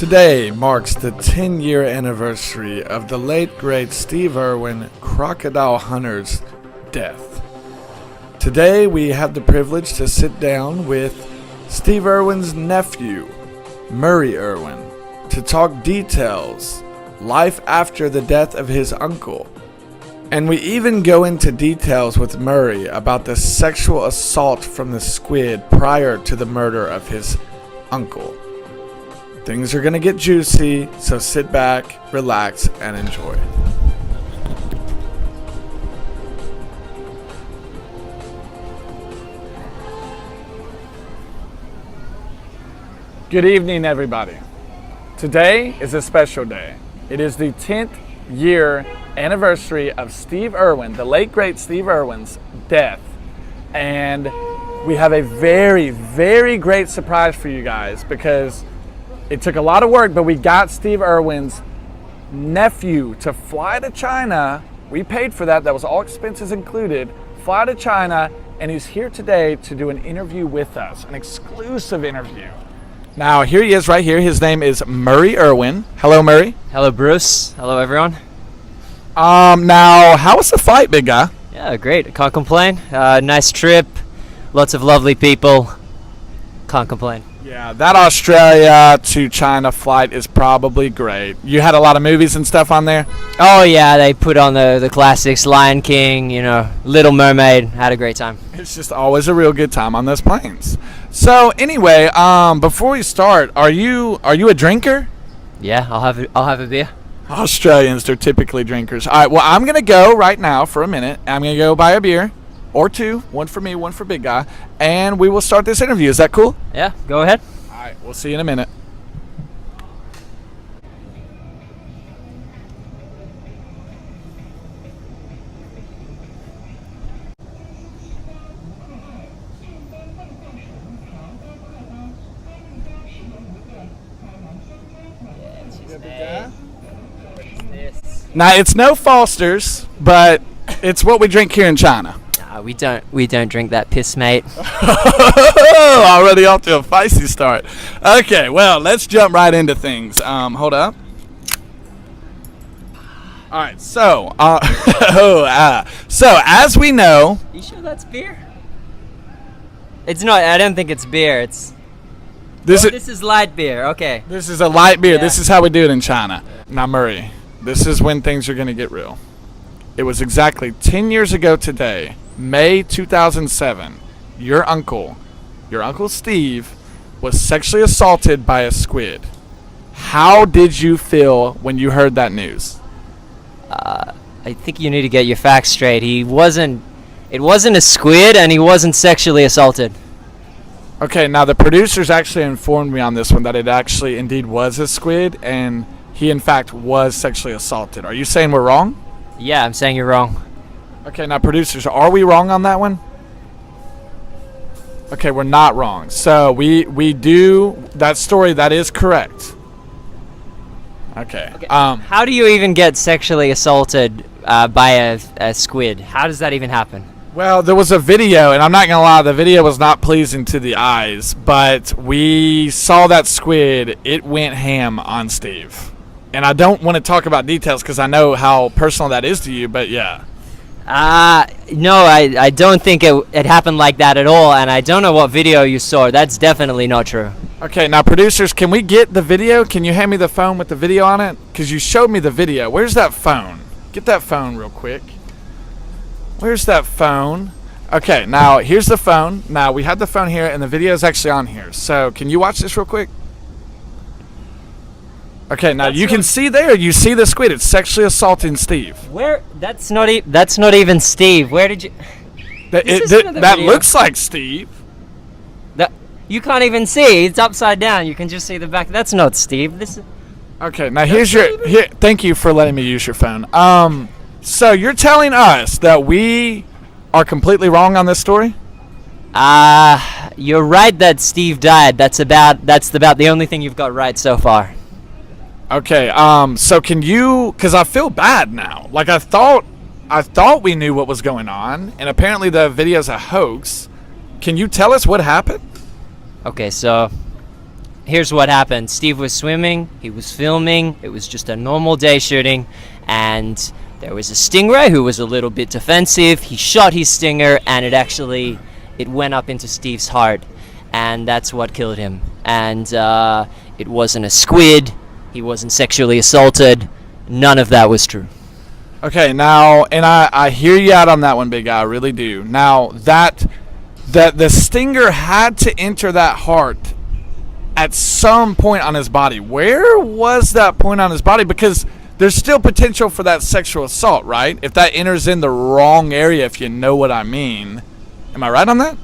Today marks the 10-year anniversary of the late great Steve Irwin, crocodile hunter's death. Today we have the privilege to sit down with Steve Irwin's nephew, Murray Irwin, to talk details, life after the death of his uncle. And we even go into details with Murray about the sexual assault from the squid prior to the murder of his uncle. Things are going to get juicy, so sit back, relax, and enjoy. Good evening, everybody. Today is a special day. It is the 10th year anniversary of Steve Irwin, the late great Steve Irwin's death. And we have a very, very great surprise for you guys because it took a lot of work, but we got Steve Irwin's nephew to fly to China. We paid for that. That was all expenses included. Fly to China, and he's here today to do an interview with us, an exclusive interview. Now, here he is right here. His name is Murray Irwin. Hello, Murray. Hello, Bruce. Hello, everyone. Now, how was the flight, big guy? Yeah, great. Can't complain. Nice trip. Lots of lovely people. Can't complain. Yeah, that Australia to China flight is probably great. You had a lot of movies and stuff on there? Oh, yeah, they put on the classics, Lion King, Little Mermaid. Had a great time. It's just always a real good time on those planes. So, anyway, before we start, are you a drinker? Yeah, I'll have a beer. Australians, they're typically drinkers. All right, well, I'm going to go right now for a minute. I'm going to go buy a beer. Or two, one for me, one for big guy, and we will start this interview. Is that cool? Yeah, go ahead. All right, we'll see you in a minute. Now, it's no Foster's, but it's what we drink here in China. We don't drink that piss, mate. Already off to a feisty start. Okay, well, let's jump right into things. Hold up. All right, so as we know, You sure that's beer? It's not. I don't think it's beer. This is light beer. Okay. This is a light beer. Yeah. This is how we do it in China. Now, Murray, this is when things are going to get real. It was exactly 10 years ago today, May 2007, your uncle Steve, was sexually assaulted by a squid. How did you feel when you heard that news? I think you need to get your facts straight. It wasn't a squid, and he wasn't sexually assaulted. Okay, now the producers actually informed me on this one that it actually indeed was a squid, and he in fact was sexually assaulted. Are you saying we're wrong? Yeah, I'm saying you're wrong. Okay, now producers, are we wrong on that one? Okay, we're not wrong. So we do that story. That is correct. Okay. How do you even get sexually assaulted by a squid? How does that even happen? Well, there was a video, and I'm not going to lie, the video was not pleasing to the eyes, but we saw that squid. It went ham on Steve. And I don't want to talk about details because I know how personal that is to you, but yeah. No, I don't think it happened like that at all, and I don't know what video you saw. That's definitely not true. Okay, now producers, can we get the video? Can you hand me the phone with the video on it? Because you showed me the video. Where's that phone? Get that phone real quick. Where's that phone? Okay, now here's the phone. Now we have the phone here, and the video is actually on here. So can you watch this real quick? Okay, now you can see there. You see the squid. It's sexually assaulting Steve. Where? That's not even Steve. Where did you? That looks like Steve. You can't even see. It's upside down. You can just see the back. That's not Steve. This is. Okay, now here. Thank you for letting me use your phone. So you're telling us that we are completely wrong on this story? You're right that Steve died. That's about the only thing you've got right so far. Okay, so can you, because I feel bad now. Like I thought we knew what was going on, and apparently the video's a hoax. Can you tell us what happened? Okay, so here's what happened. Steve was swimming, he was filming, it was just a normal day shooting, and there was a stingray who was a little bit defensive. He shot his stinger, and it went up into Steve's heart, and that's what killed him. And it wasn't a squid, he wasn't sexually assaulted, none of that was true. Okay, now, and I hear you out on that one, big guy, I really do. Now, that the stinger had to enter that heart at some point on his body. Where was that point on his body? Because there's still potential for that sexual assault, right? If that enters in the wrong area, if you know what I mean. Am I right on that?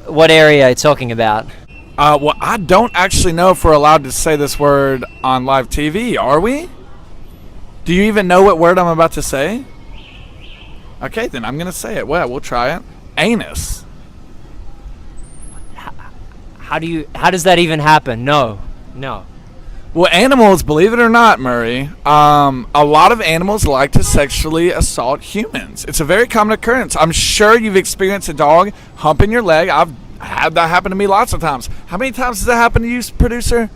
What area are you talking about? Well, I don't actually know if we're allowed to say this word on live TV, are we? Do you even know what word I'm about to say? Okay, then I'm going to say it. Well, we'll try it. Anus. How does that even happen? No. Well, animals, believe it or not, Murray, a lot of animals like to sexually assault humans. It's a very common occurrence. I'm sure you've experienced a dog humping your leg. I've had that happen to me lots of times. How many times has that happened to you, producer?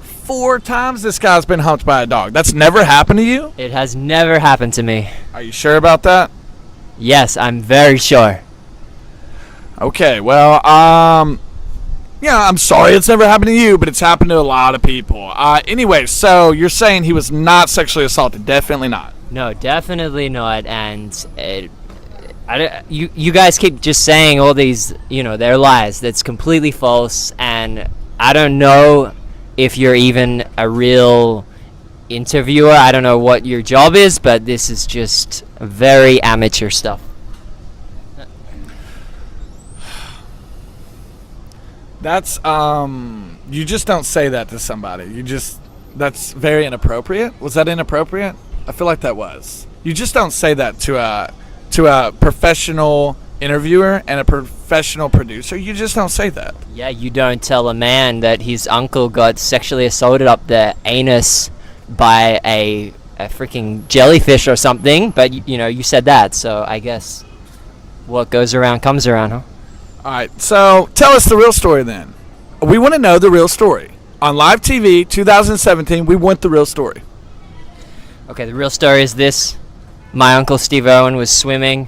4 times this guy's been humped by a dog. That's never happened to you? It has never happened to me. Are you sure about that? Yes, I'm very sure. Okay, well, yeah, I'm sorry it's never happened to you, but it's happened to a lot of people. Anyway, so you're saying he was not sexually assaulted? Definitely not. No, definitely not. And you guys keep just saying all these, they're lies. That's completely false. And I don't know if you're even a real interviewer. I don't know what your job is, but this is just very amateur stuff. That's you just don't say that to somebody. That's very inappropriate. Was that inappropriate? I feel like that was. You just don't say that to a professional interviewer and a professional producer. You just don't say that. Yeah, you don't tell a man that his uncle got sexually assaulted up the anus by a freaking jellyfish or something, but you said that, so I guess what goes around comes around, huh? All right, so tell us the real story then. We want to know the real story. On live TV, 2017, we want the real story. Okay, the real story is this. My uncle Steve Irwin was filming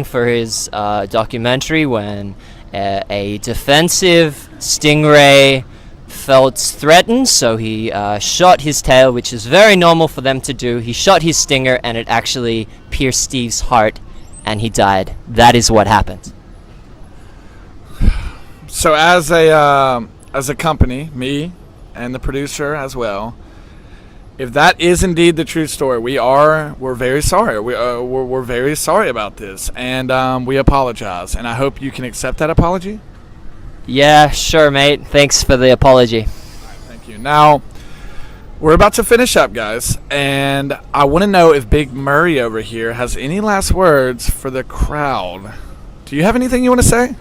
for his documentary when a defensive stingray felt threatened, so he shot his tail, which is very normal for them to do. He shot his stinger, and it actually pierced Steve's heart, and he died. That is what happened. So as a company, me and the producer as well, if that is indeed the true story, we're very sorry. We're very sorry about this, and we apologize. And I hope you can accept that apology. Yeah, sure, mate. Thanks for the apology. Thank you. Now, we're about to finish up, guys, and I want to know if Big Murray over here has any last words for the crowd. Do you have anything you want to say?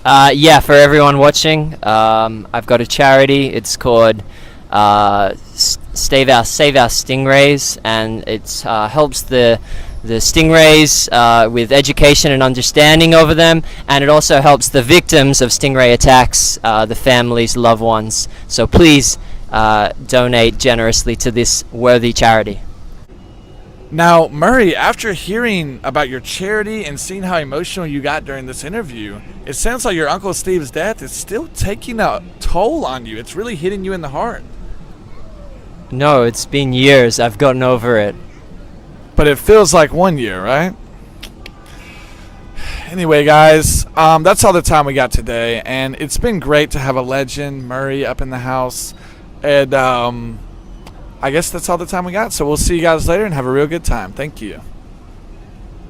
Yeah, for everyone watching, I've got a charity. It's called Save Our Stingrays, and it helps the stingrays with education and understanding over them, and it also helps the victims of stingray attacks, the families, loved ones. So please donate generously to this worthy charity. Now, Murray, after hearing about your charity and seeing how emotional you got during this interview, it sounds like your Uncle Steve's death is still taking a toll on you. It's really hitting you in the heart. No, it's been years. I've gotten over it. But it feels like 1 year, right? Anyway, guys, that's all the time we got today. And it's been great to have a legend, Murray, up in the house. And I guess that's all the time we got. So we'll see you guys later and have a real good time. Thank you.